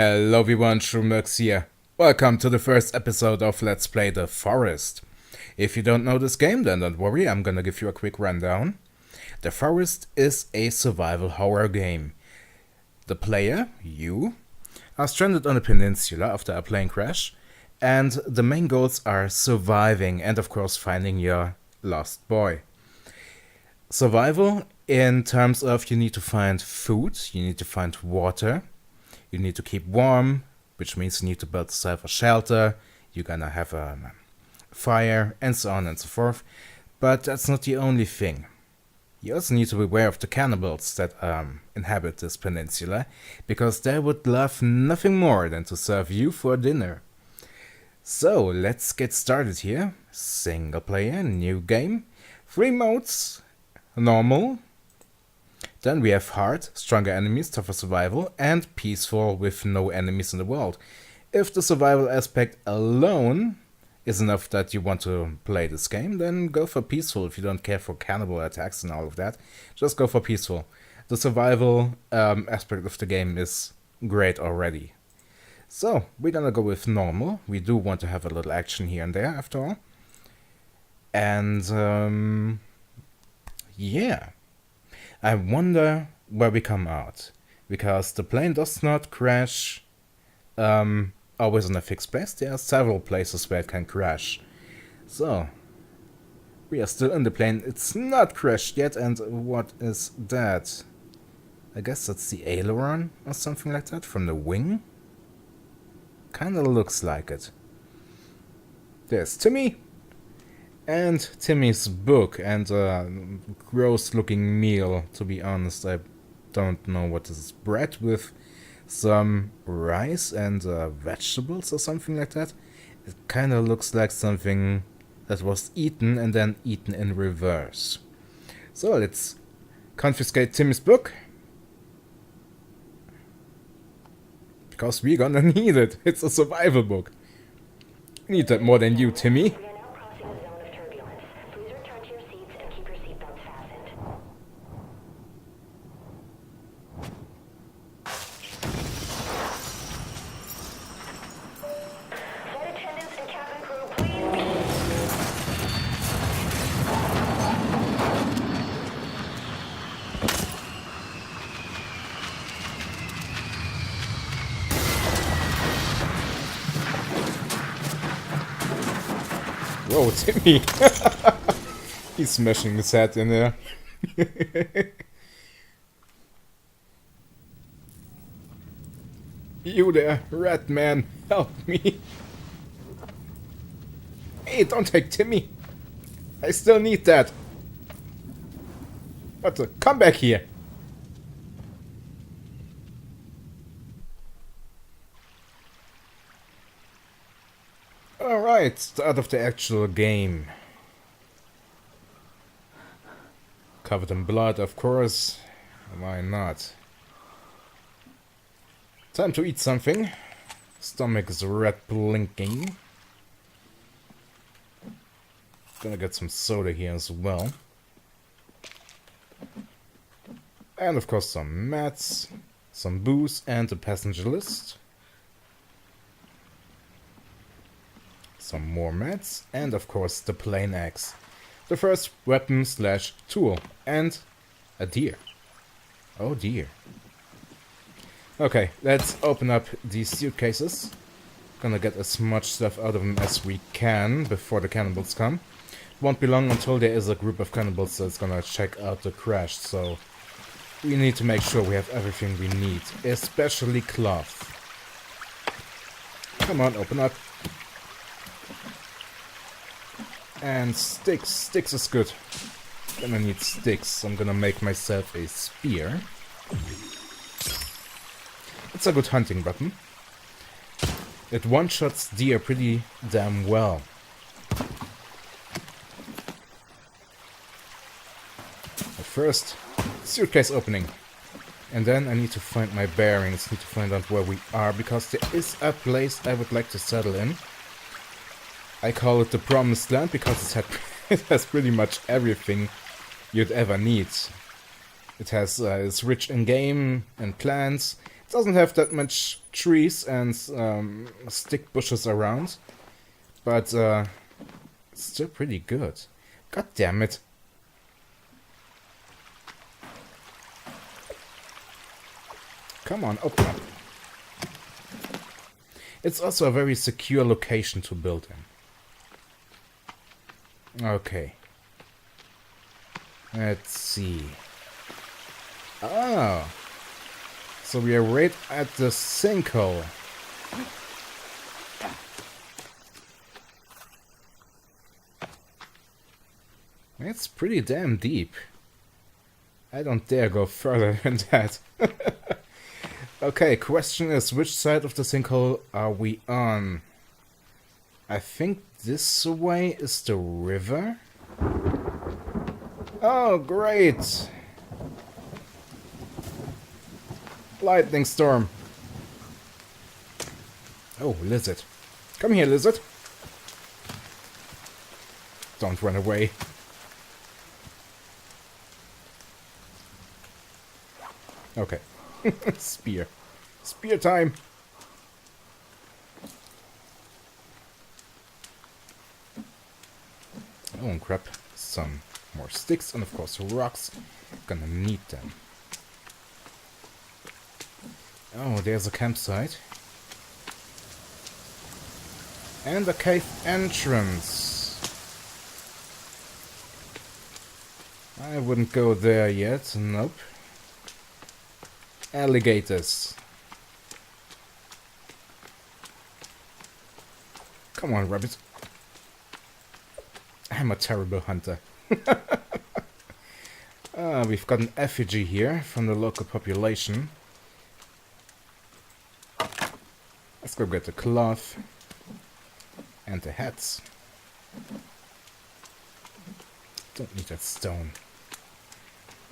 Hello everyone, Shroomworks here. Welcome to the first episode of Let's Play The Forest. If you don't know this game, then don't worry, I'm gonna give you a quick rundown. The Forest is a survival horror game. The player, you, are stranded on a peninsula after a plane crash, and the main goals are surviving and of course finding your lost boy. Survival in terms of you need to find food, you need to find water, you need to keep warm, which means you need to build yourself a shelter, you're gonna have a fire, and so on and so forth. But that's not the only thing. You also need to be aware of the cannibals that inhabit this peninsula, because they would love nothing more than to serve you for dinner. So, let's get started here. Single player, new game, 3 modes, normal. Then we have hard, stronger enemies, tougher survival, and peaceful with no enemies in the world. If the survival aspect alone is enough that you want to play this game, then go for peaceful. If you don't care for cannibal attacks and all of that, just go for peaceful. The survival aspect of the game is great already. So, we're gonna go with normal. We do want to have a little action here and there, after all. And, yeah. I wonder where we come out, because the plane does not crash always in a fixed place. There are several places where it can crash. So, we are still in the plane. It's not crashed yet, and what is that? I guess that's the aileron or something like that from the wing? Kinda looks like it. There's Timmy! And Timmy's book and a gross looking meal. To be honest, I don't know what this is. Bread with some rice and vegetables or something like that. It kind of looks like something that was eaten and then eaten in reverse. So let's confiscate Timmy's book, because we're gonna need it. It's a survival book. We need that more than you, Timmy. Whoa, Timmy! He's smashing his head in there. You there, rat man, help me! Hey, don't take Timmy! I still need that! What the? Come back here! Alright, start of the actual game. Covered in blood, of course. Why not? Time to eat something. Stomach is red blinking. Gonna get some soda here as well. And of course some mats, some booze, and a passenger list. Some more mats, and of course the plain axe. The first weapon slash tool, and a deer. Oh dear. Okay, let's open up these suitcases. Gonna get as much stuff out of them as we can before the cannibals come. Won't be long until there is a group of cannibals that's gonna check out the crash, so we need to make sure we have everything we need, especially cloth. Come on, open up. And sticks. Sticks is good. Gonna need sticks. I'm gonna make myself a spear. It's a good hunting weapon. It one-shots deer pretty damn well. But first, suitcase opening. And then I need to find my bearings. Need to find out where we are, because there is a place I would like to settle in. I call it the Promised Land because it has pretty much everything you'd ever need. It's rich in game and plants. Doesn't have that much trees and stick bushes around, but it's still pretty good. God damn it. Come on, open up. It's also a very secure location to build in. Okay. Let's see. Oh. So we are right at the sinkhole. It's pretty damn deep. I don't dare go further than that. Okay, question is, which side of the sinkhole are we on? I think this way is the river. Oh, great! Lightning storm. Oh, lizard. Come here, lizard. Don't run away. Okay. Spear. Spear time. Oh, and crap. Some more sticks and of course rocks. Gonna need them. Oh, there's a campsite. And a cave entrance. I wouldn't go there yet. Nope. Alligators. Come on, rabbit. I'm a terrible hunter. We've got an effigy here from the local population. Let's go get the cloth and the hats. Don't need that stone.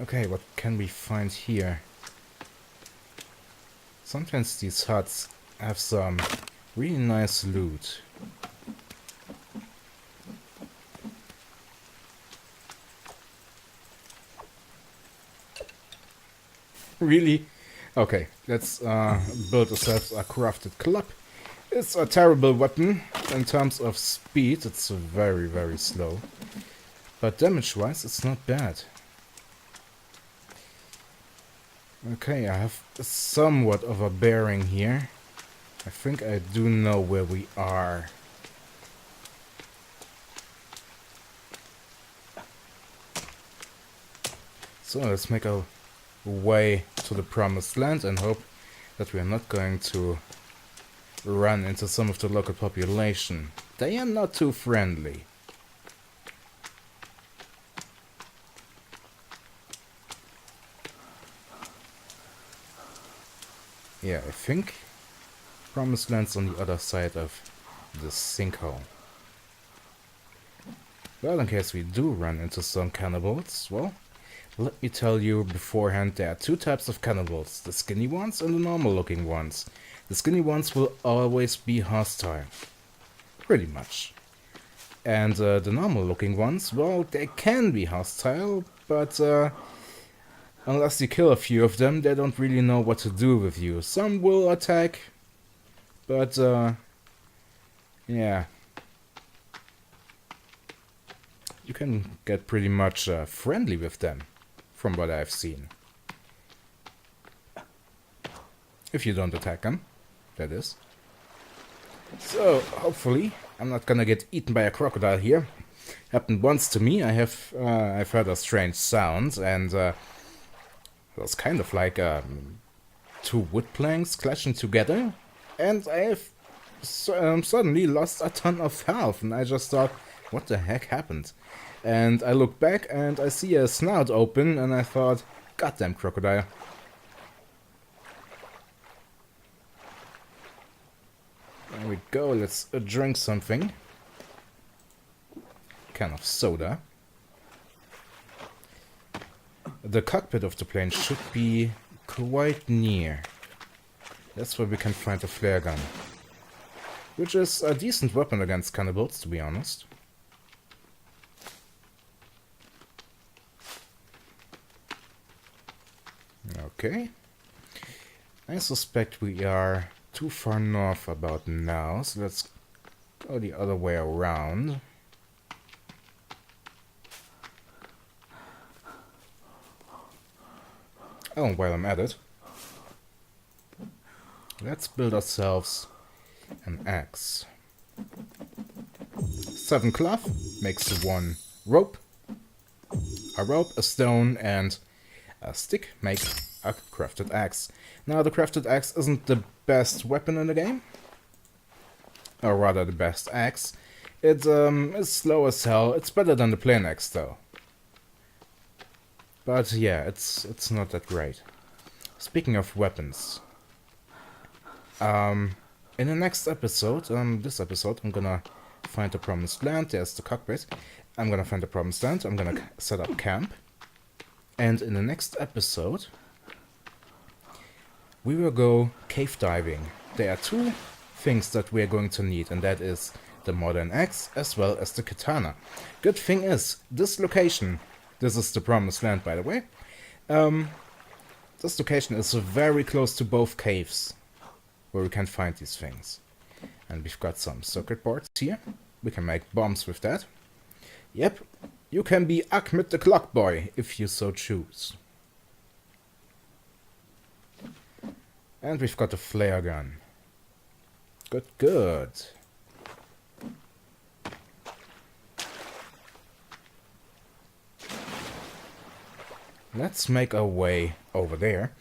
Okay, what can we find here? Sometimes these huts have some really nice loot. Really? Okay, let's build ourselves a crafted club. It's a terrible weapon. In terms of speed, it's very, very slow. But damage-wise, it's not bad. Okay, I have somewhat of a bearing here. I think I do know where we are. So let's make our way to the promised land and hope that we are not going to run into some of the local population. They are not too friendly. Yeah, I think promised land's on the other side of the sinkhole. Well, in case we do run into some cannibals, well, let me tell you beforehand, there are two types of cannibals, the skinny ones and the normal looking ones. The skinny ones will always be hostile. Pretty much. And the normal looking ones, well, they can be hostile, but unless you kill a few of them, they don't really know what to do with you. Some will attack, but yeah. You can get pretty much friendly with them, from what I've seen. If you don't attack them, that is. So, hopefully, I'm not gonna get eaten by a crocodile here. Happened once to me. I've heard a strange sound, and it was kind of like two wood planks clashing together, and I have suddenly lost a ton of health, and I just thought, what the heck happened? And I look back and I see a snout open, and I thought, goddamn crocodile. There we go, let's drink something. Can of soda. The cockpit of the plane should be quite near. That's where we can find a flare gun. Which is a decent weapon against cannibals, to be honest. Okay. I suspect we are too far north about now, so let's go the other way around. Oh, while I'm at it, let's build ourselves an axe. 7 cloth makes 1 rope. A rope, a stone, and a stick make a crafted axe. Now, the crafted axe isn't the best weapon in the game, or rather the best axe. It's slow as hell. It's better than the plain axe though. But yeah, it's not that great. Speaking of weapons, in the next episode, this episode, I'm gonna find the promised land. There's the cockpit. I'm gonna find the promised land. I'm gonna set up camp. And in the next episode, we will go cave diving. There are 2 things that we're going to need, and that is the modern axe as well as the katana. Good thing is, this location, this is the promised land by the way, this location is very close to both caves where we can find these things. And we've got some circuit boards here. We can make bombs with that. Yep, you can be Ahmed the Clock Boy if you so choose. And we've got a flare gun. Good, good. Let's make our way over there.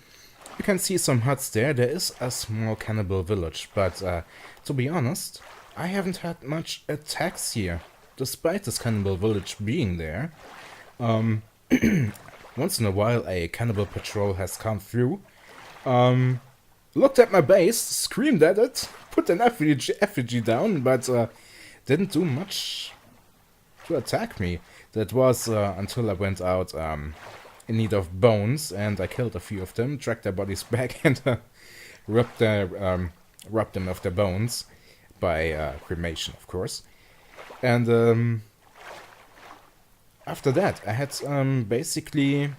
You can see some huts there. There is a small cannibal village, but to be honest, I haven't had much attacks here, despite this cannibal village being there. Once in a while a cannibal patrol has come through, looked at my base, screamed at it, put an effigy down, but didn't do much to attack me. That was until I went out in need of bones, and I killed a few of them, dragged their bodies back, and rubbed them of their bones by cremation, of course. And after that, I had basically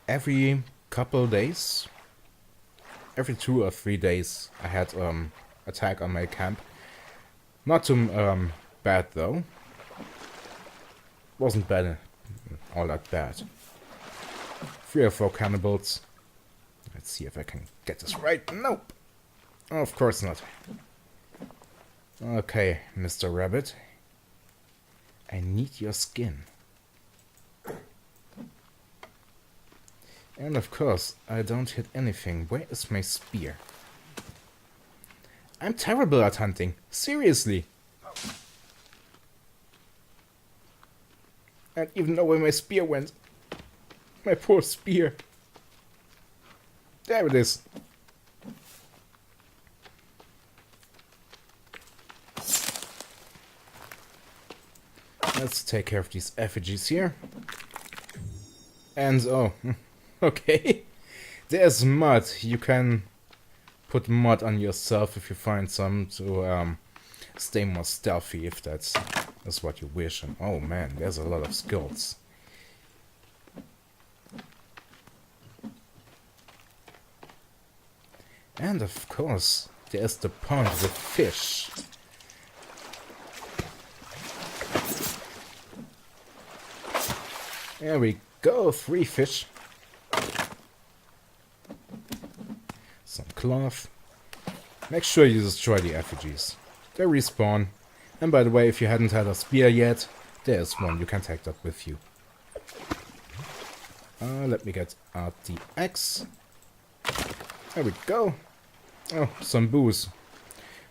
every couple days, every 2 or 3 days, I had attack on my camp. Not too bad though. Wasn't bad, all that bad. 3 or 4 cannibals. Let's see if I can get this right. Nope. Oh, of course not. Okay, Mr. Rabbit. I need your skin. And of course, I don't hit anything. Where is my spear? I'm terrible at hunting. Seriously. I don't even know where my spear went. My poor spear. There it is. Let's take care of these effigies here. And oh, okay. There's mud. You can put mud on yourself if you find some to stay more stealthy, if that's what you wish. And oh man, there's a lot of skulls. And of course, there's the pond with fish. There we go, 3 fish. Some cloth. Make sure you destroy the effigies. They respawn. And by the way, if you hadn't had a spear yet, there's one. You can take that with you. Let me get out the axe. There we go. Oh, some booze.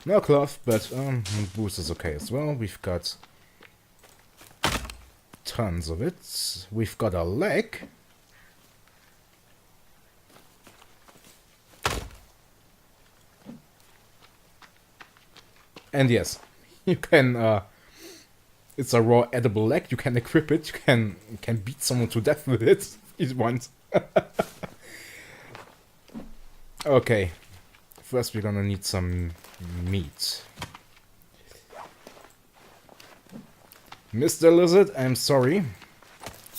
No cloth, but booze is okay as well. We've got tons of it. We've got a leg. And yes, you can, it's a raw edible leg. You can equip it. You can beat someone to death with it if you want. Okay, first we're gonna need some meat. Mr. Lizard, I'm sorry,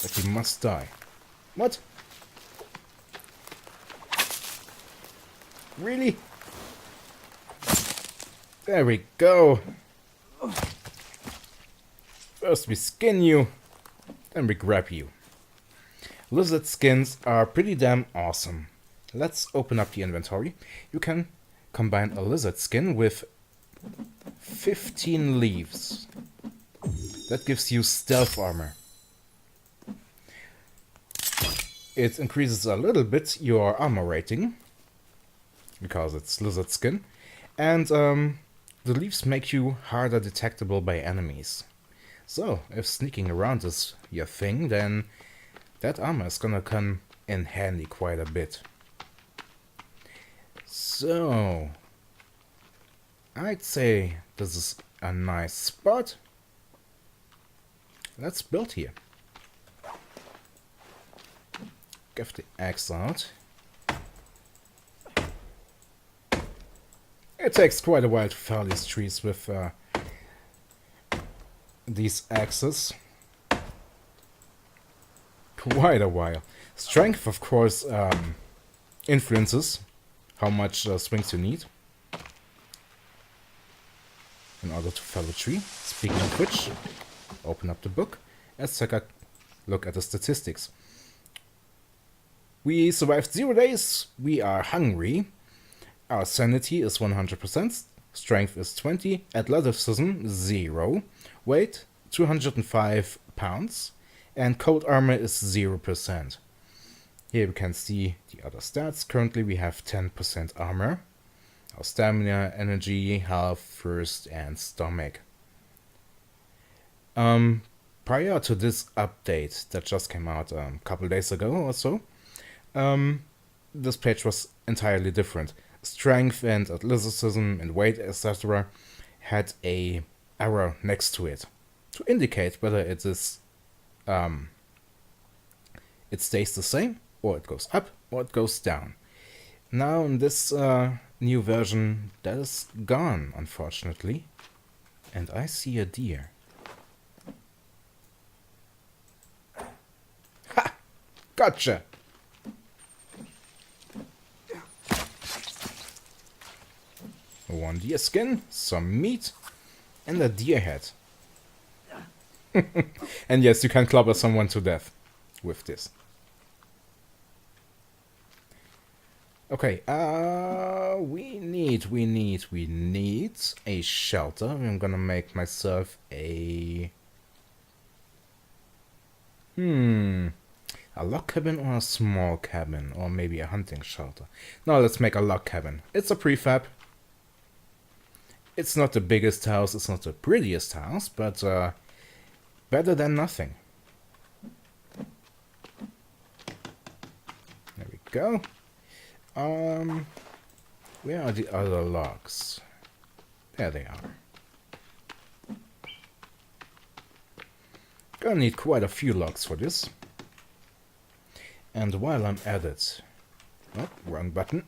but you must die. What? Really? There we go. First we skin you, then we grab you. Lizard skins are pretty damn awesome. Let's open up the inventory. You can combine a lizard skin with 15 leaves. That gives you stealth armor. It increases a little bit your armor rating, because it's lizard skin, and the leaves make you harder detectable by enemies. So, if sneaking around is your thing, then that armor is gonna come in handy quite a bit. So, I'd say this is a nice spot. Let's build here. Give the axe out. It takes quite a while to fell these trees with these axes. Quite a while. Strength, of course, influences how much swings you need in order to fell a tree. Speaking of which, open up the book. Let's take a look at the statistics. We survived 0 days. We are hungry. Our sanity is 100%. Strength is 20. Athleticism 0. Weight 205 pounds. And cold armor is 0%. Here we can see the other stats. Currently we have 10% armor. Our stamina, energy, health, thirst, and stomach. Prior to this update that just came out a couple days ago or so, this page was entirely different. Strength and athleticism and weight, etc. had a arrow next to it to indicate whether it is it stays the same, or it goes up, or it goes down. Now in this new version, that is gone, unfortunately. And I see a deer. Ha! Gotcha! One deer skin, some meat, and a deer head. And yes, you can clobber someone to death with this. Okay, we need a shelter. I'm gonna make myself a log cabin or a small cabin, or maybe a hunting shelter. No, let's make a log cabin. It's a prefab. It's not the biggest house, it's not the prettiest house, but better than nothing. There we go. Where are the other logs? There they are. Gonna need quite a few logs for this. And while I'm at it... Oh, wrong button.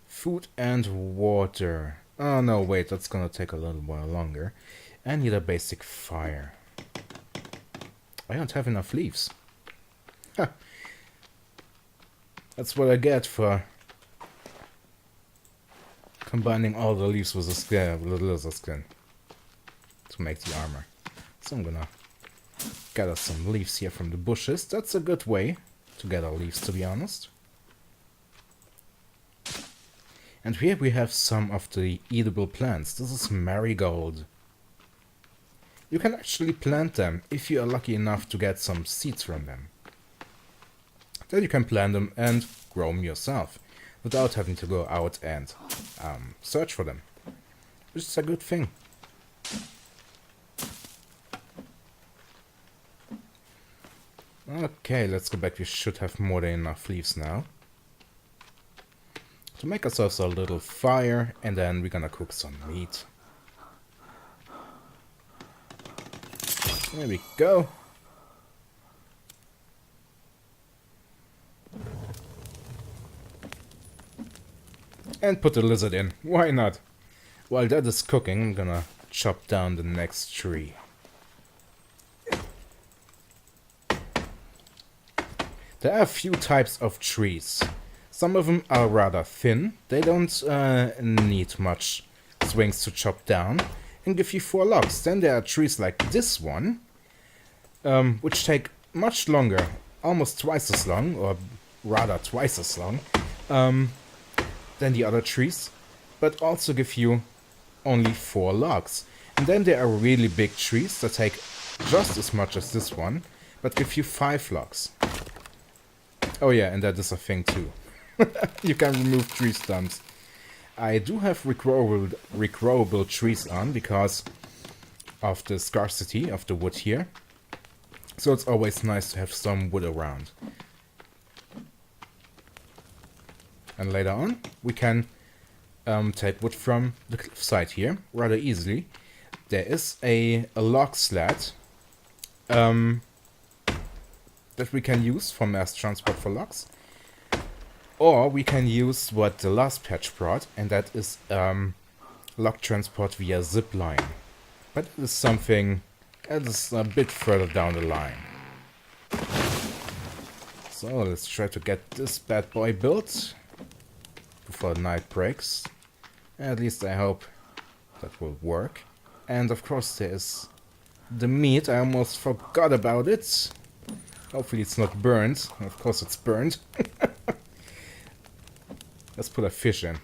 Food and water. Oh no, wait, that's gonna take a little while longer. I need a basic fire. I don't have enough leaves. Ha! That's what I get for combining all the leaves with the lizard skin to make the armor. So I'm gonna gather some leaves here from the bushes. That's a good way to gather leaves, to be honest. And here we have some of the edible plants. This is marigold. You can actually plant them if you are lucky enough to get some seeds from them. Then you can plant them and grow them yourself, without having to go out and search for them. Which is a good thing. Okay, let's go back. We should have more than enough leaves now. To make ourselves a little fire, and then we're gonna cook some meat. There we go. And put the lizard in. Why not? While that is cooking, I'm gonna chop down the next tree. There are a few types of trees. Some of them are rather thin. They don't need much swings to chop down and give you 4 logs. Then there are trees like this one, which take much longer, almost twice as long, or rather twice as long, than the other trees, but also give you only 4 logs. And then there are really big trees that take just as much as this one, but give you 5 logs. Oh yeah, and that is a thing too. You can remove tree stumps. I do have regrowable trees on because of the scarcity of the wood here. So it's always nice to have some wood around. And later on, we can take wood from the cliffside here rather easily. There is a log sled that we can use for mass transport for logs. Or we can use what the last patch brought, and that is log transport via zip line. But it is something that is a bit further down the line. So let's try to get this bad boy built before night breaks. At least I hope that will work. And of course there is the meat. I almost forgot about it. Hopefully it's not burned. Of course it's burned. Let's put a fish in.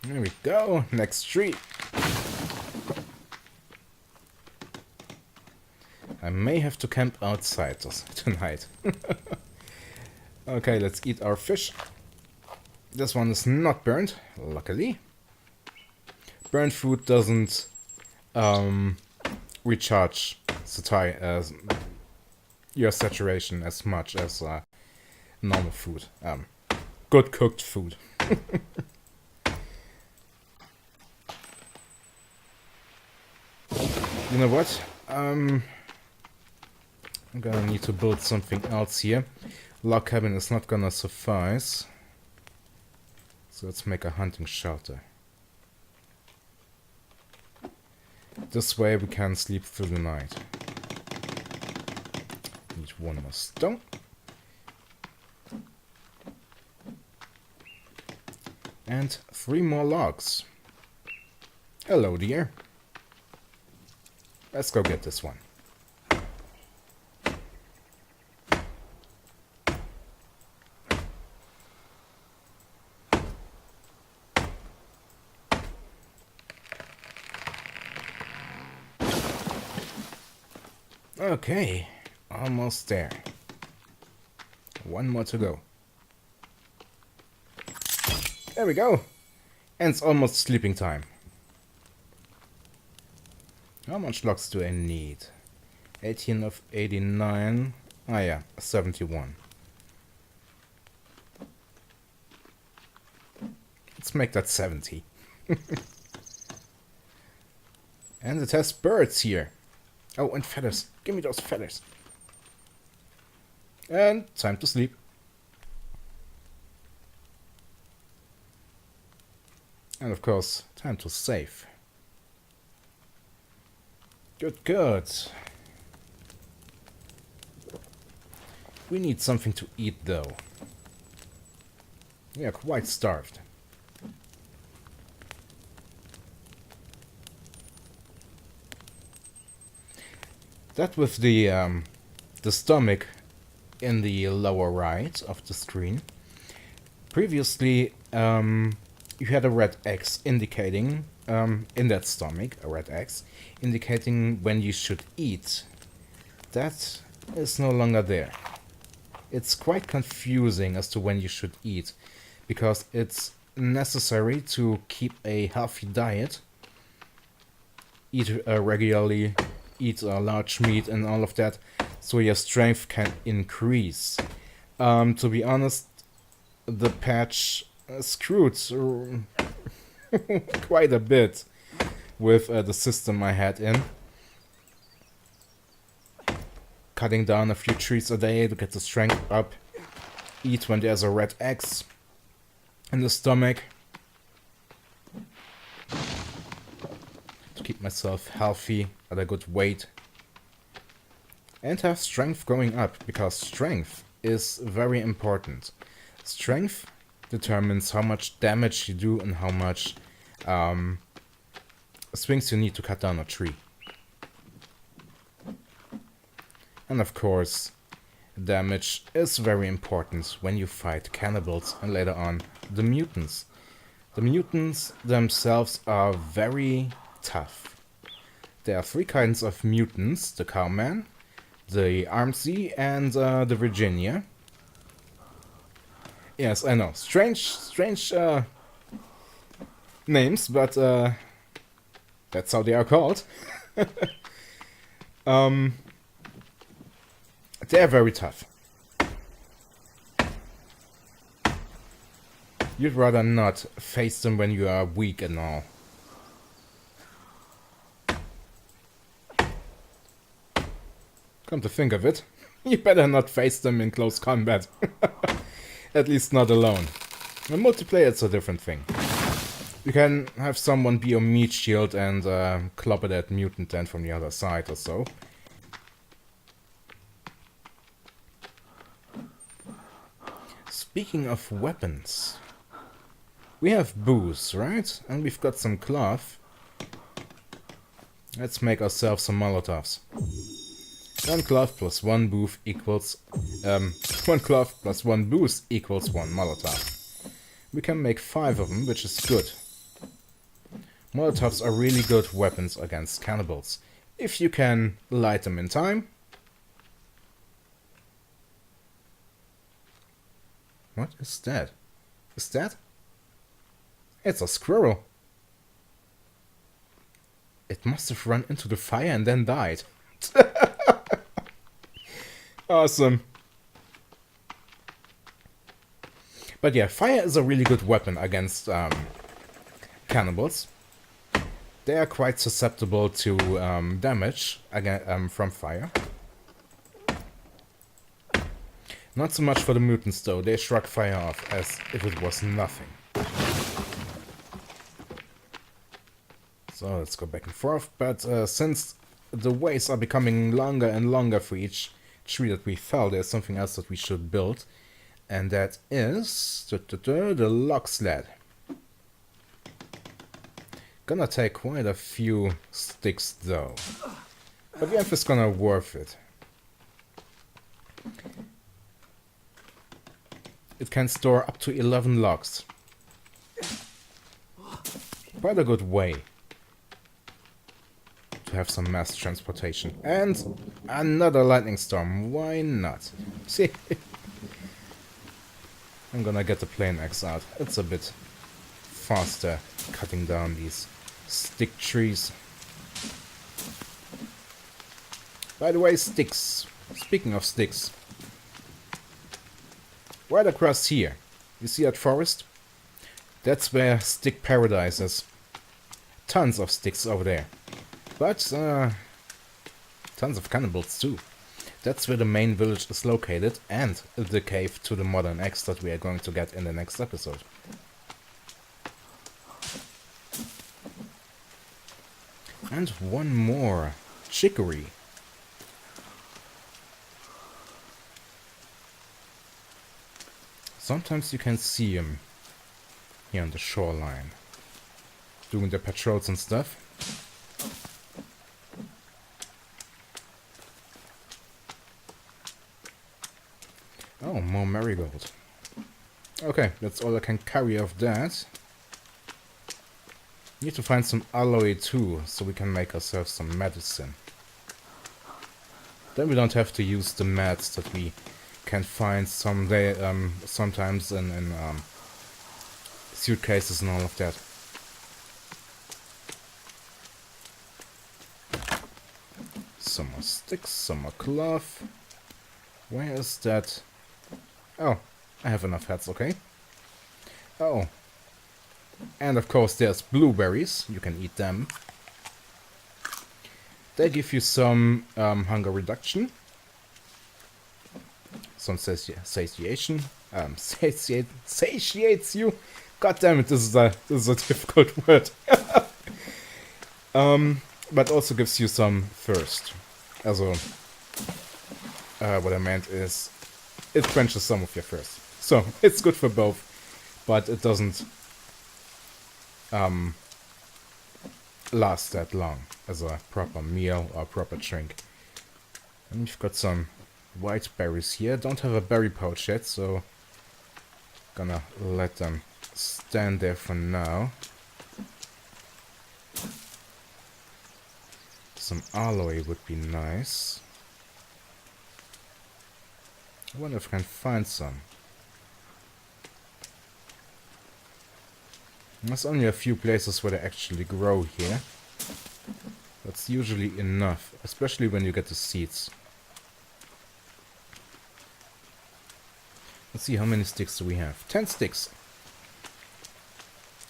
There we go. Next tree. I may have to camp outside tonight. Okay, let's eat our fish. This one is not burnt, luckily. Burnt food doesn't recharge your saturation as much as normal food. Good cooked food. You know what? I'm gonna need to build something else here. Log cabin is not gonna suffice. So let's make a hunting shelter. This way we can sleep through the night. Need 1 more stone. And 3 more logs. Hello, dear. Let's go get this one. Okay, almost there. 1 more to go. There we go. And it's almost sleeping time. How much logs do I need? 18 of 89. Ah yeah, 71. Let's make that 70. And it has birds here. Oh, and feathers. Give me those feathers. And time to sleep. And of course, time to save. Good, good. We need something to eat though. We are quite starved. That with the stomach in the lower right of the screen. Previously, you had a red X indicating, in that stomach, a red X, indicating when you should eat. That is no longer there. It's quite confusing as to when you should eat, because it's necessary to keep a healthy diet, eat regularly, eat large meat and all of that, so your strength can increase. To be honest, the patch screwed quite a bit with the system I had in. Cutting down a few trees a day to get the strength up eat when there's a red X in the stomach to keep myself healthy at a good weight and have strength going up, because strength is very important. Strength determines how much damage you do and how much swings you need to cut down a tree. And of course, damage is very important when you fight cannibals and later on the mutants. The mutants themselves are very tough. There are 3 kinds of mutants: the Cowman, the Armsy, and the Virginia. Yes, I know. Strange names, but that's how they are called. They're very tough. You'd rather not face them when you are weak and all. Come to think of it, you better not face them in close combat. At least not alone. In multiplayer it's a different thing. You can have someone be your meat shield and clobber that mutant then from the other side or so. Speaking of weapons, we have booze, right? And we've got some cloth. Let's make ourselves some Molotovs. 1 cloth plus 1 booth equals 1 cloth plus 1 booze equals 1 Molotov. We can make 5 of them, which is good. Molotovs are really good weapons against cannibals, if you can light them in time. What is that? Is that? It's a squirrel. It must have run into the fire and then died. Awesome. But yeah, fire is a really good weapon against cannibals. They are quite susceptible to damage again, from fire. Not so much for the mutants though, they shrug fire off as if it was nothing. So let's go back and forth, but since the ways are becoming longer and longer for each tree that we fell, there's something else that we should build. And that is the log sled. Gonna take quite a few sticks though, but the end is gonna worth it. It can store up to 11 logs. Quite a good way to have some mass transportation. And another lightning storm, why not? See, I'm gonna get the plane axe out. It's a bit faster cutting down these stick trees. By the way, sticks. Speaking of sticks. Right across here, you see that forest? That's where stick paradise is. Tons of sticks over there. But tons of cannibals too. That's where the main village is located, and the cave to the modern axe that we are going to get in the next episode. And one more. Chicory. Sometimes you can see him here on the shoreline, doing their patrols and stuff. Oh, more marigold. Okay, that's all I can carry of that. Need to find some alloy too, so we can make ourselves some medicine. Then we don't have to use the mats that we can find someday, sometimes in suitcases and all of that. Some more sticks, some more cloth. Where is that? Oh, I have enough hats, okay. Oh. And of course there's blueberries, you can eat them. They give you some hunger reduction. Some satiation. satiates you. God damn it, this is a difficult word. But also gives you some thirst. Also, what I meant is, it quenches some of your thirst. So, it's good for both, but it doesn't last that long as a proper meal or proper drink. And we've got some white berries here. Don't have a berry pouch yet, so gonna let them stand there for now. Some aloe would be nice. I wonder if I can find some. There's only a few places where they actually grow here. That's usually enough, especially when you get the seeds. Let's see, how many sticks do we have? 10 sticks.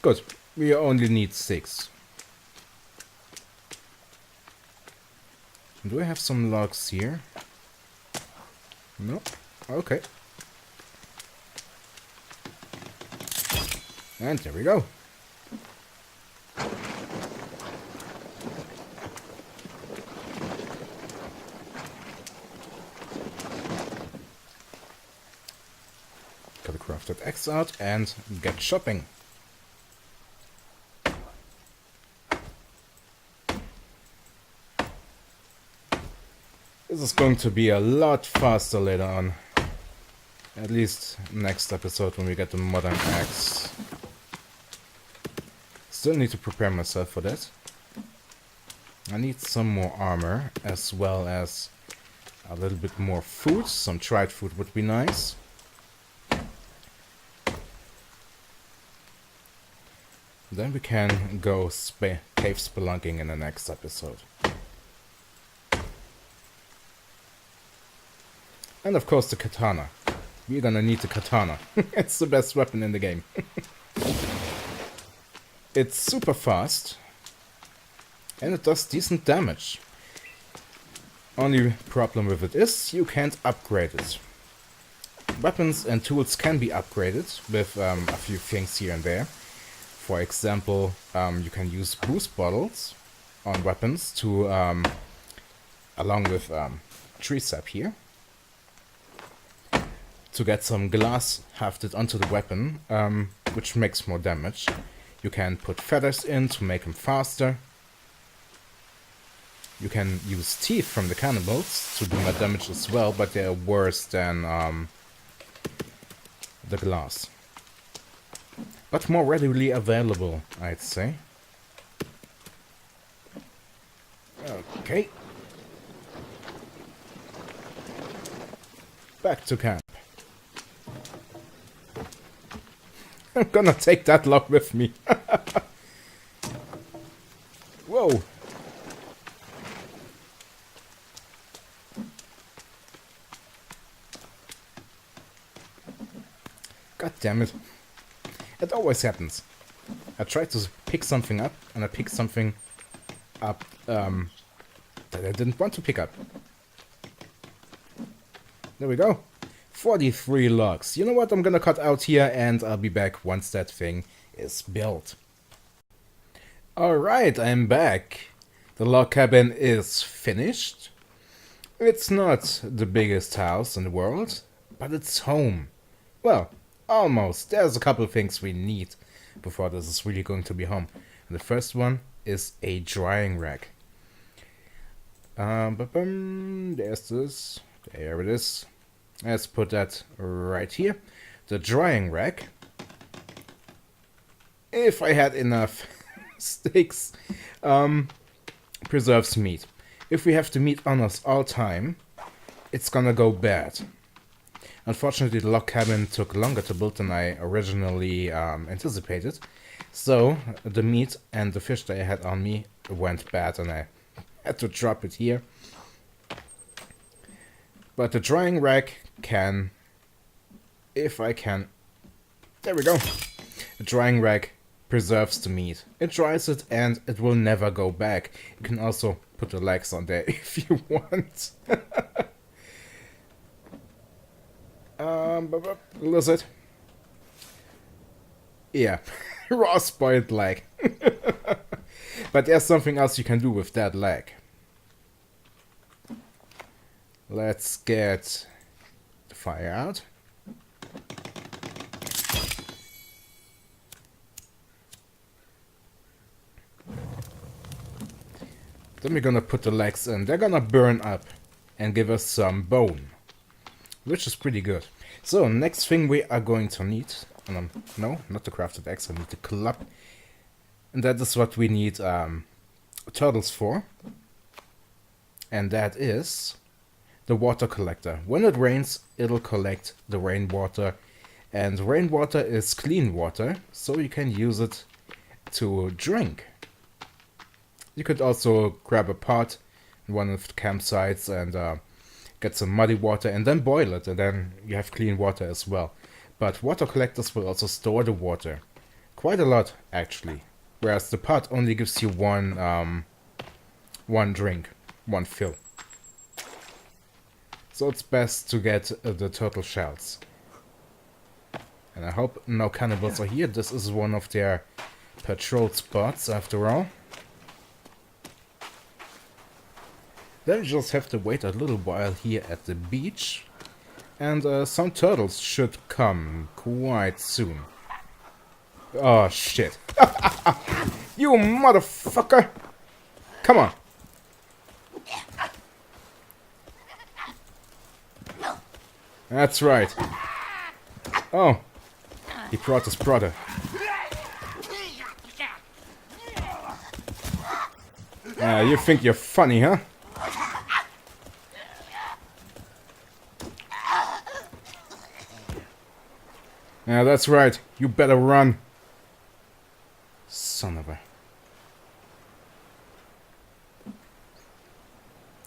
Good. We only need 6. Do I have some logs here? No? Okay. And there we go. Got a crafted axe out and get shopping. This is going to be a lot faster later on. At least next episode when we get the modern axe. Still need to prepare myself for that. I need some more armor as well as a little bit more food. Some dried food would be nice. Then we can go cave spelunking in the next episode. And of course the katana. We're gonna need the katana. It's the best weapon in the game. It's super fast. And it does decent damage. Only problem with it is you can't upgrade it. Weapons and tools can be upgraded with a few things here and there. For example, you can use boost bottles on weapons to, along with tree sap here, to get some glass hafted onto the weapon, which makes more damage. You can put feathers in to make them faster. You can use teeth from the cannibals to do more damage as well, but they're worse than the glass. But more readily available, I'd say. Okay. Back to camp. I'm gonna take that log with me. Whoa. God damn it. It always happens. I try to pick something up, and I pick something up that I didn't want to pick up. There we go. 43 logs. You know what? I'm gonna cut out here, and I'll be back once that thing is built. Alright, I'm back. The log cabin is finished. It's not the biggest house in the world, but it's home. Well, almost. There's a couple of things we need before this is really going to be home. And the first one is a drying rack. There's this. There it is. Let's put that right here. The drying rack. If I had enough sticks, preserves meat. If we have the meat on us all time, it's gonna go bad. Unfortunately, the log cabin took longer to build than I originally anticipated. So, the meat and the fish that I had on me went bad, and I had to drop it here. But the drying rack can, if I can, there we go. The drying rack preserves the meat. It dries it and it will never go back. You can also put the legs on there if you want. Lizard. Yeah, raw spoiled leg. But there's something else you can do with that leg. Let's get the fire out. Then we're gonna put the legs in. They're gonna burn up and give us some bone, which is pretty good. So next thing we are going to need, no, not the crafted axe, I need the club. And that is what we need turtles for. And that is the water collector. When it rains, it'll collect the rainwater. And rainwater is clean water, so you can use it to drink. You could also grab a pot in one of the campsites and get some muddy water and then boil it, and then you have clean water as well. But water collectors will also store the water. Quite a lot, actually. Whereas the pot only gives you one drink, one fill. So it's best to get the turtle shells. And I hope no cannibals are here. This is one of their patrol spots, after all. Then you just have to wait a little while here at the beach. And some turtles should come quite soon. Oh, shit. You motherfucker! Come on. That's right. Oh. He brought his brother. You think you're funny, huh? Yeah, that's right. You better run. Son of a...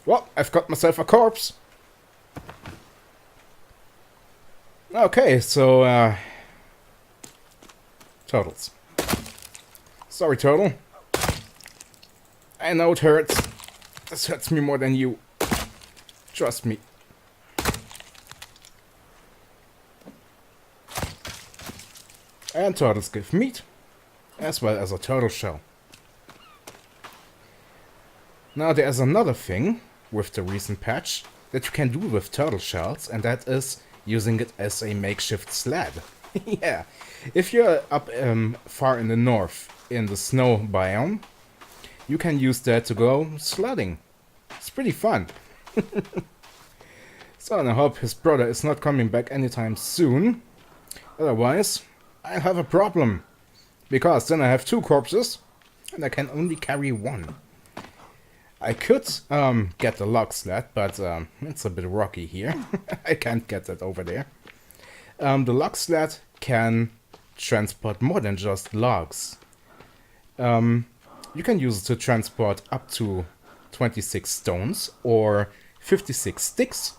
Well, I've got myself a corpse. Okay, so, turtles. Sorry, turtle. I know it hurts. This hurts me more than you. Trust me. And turtles give meat, as well as a turtle shell. Now there's another thing with the recent patch that you can do with turtle shells, and that is using it as a makeshift sled. Yeah, if you're up far in the north, in the snow biome, you can use that to go sledding. It's pretty fun. So I hope his brother is not coming back anytime soon. Otherwise, I'll have a problem. Because then I have two corpses, and I can only carry one. I could get the log sled, but it's a bit rocky here. I can't get that over there. The log sled can transport more than just logs. You can use it to transport up to 26 stones, or 56 sticks,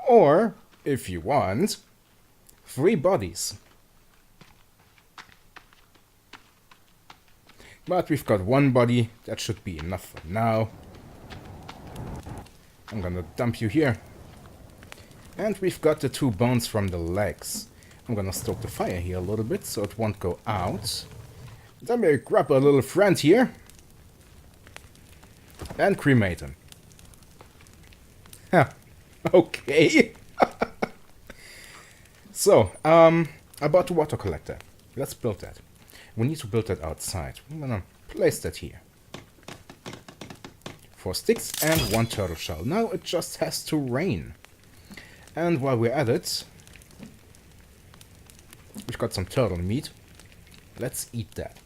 or, if you want, 3 bodies. But we've got 1 body, that should be enough for now. I'm gonna dump you here. And we've got the 2 bones from the legs. I'm gonna stoke the fire here a little bit so it won't go out. Then we grab a little friend here. And cremate him. Huh. Okay. So, I bought the water collector. Let's build that. We need to build that outside. I'm gonna place that here. 4 sticks and 1 turtle shell. Now it just has to rain. And while we're at it, we've got some turtle meat. Let's eat that.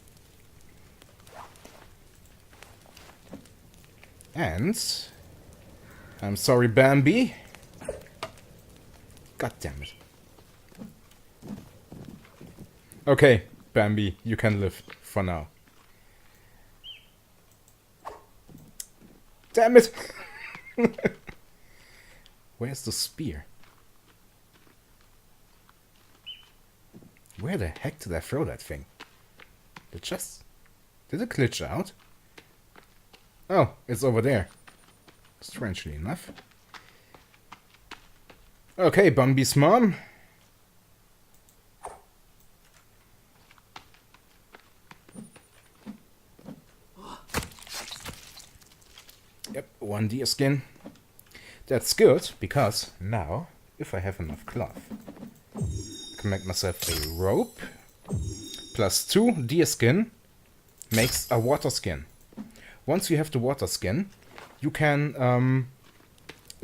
And I'm sorry, Bambi. God damn it. Okay, Bambi, you can live for now. Damn it! Where's the spear? Where the heck did I throw that thing? Did it glitch out? Oh, it's over there. Strangely enough. Okay, Bambi's mom. Yep, 1 deer skin. That's good, because now, if I have enough cloth, I can make myself a rope. Plus 2 deer skin makes a water skin. Once you have the water skin, you can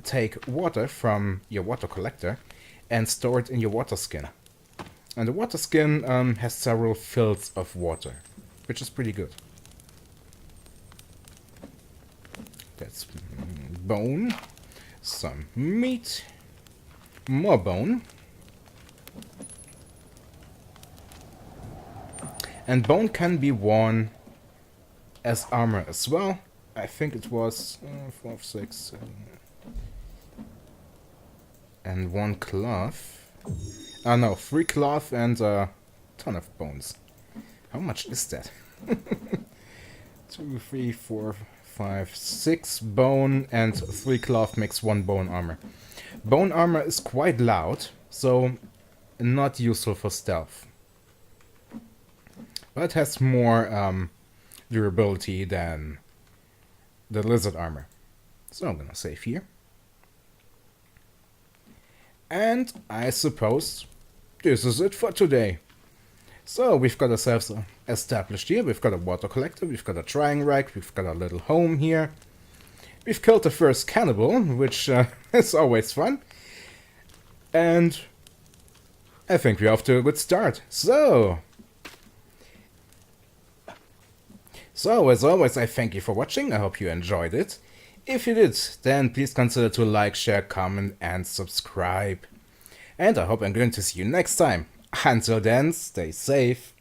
take water from your water collector and store it in your water skin. And the water skin has several fills of water, which is pretty good. That's bone, some meat, more bone. And bone can be worn as armor as well. I think it was 4, 6, 7. And 1 cloth. No, 3 cloth and a ton of bones. How much is that? 2, 3, 4, 5, 6 bone and 3 cloth makes 1 bone armor. Bone armor is quite loud, so not useful for stealth. But it has more durability than the lizard armor. So I'm gonna save here. And I suppose this is it for today. So we've got ourselves established here. We've got a water collector, we've got a drying rack, we've got a little home here. We've killed the first cannibal, which is always fun. And I think we're off to a good start. So as always, I thank you for watching. I hope you enjoyed it. If you did, then please consider to like, share, comment and subscribe. And I hope I'm going to see you next time. Until then, stay safe.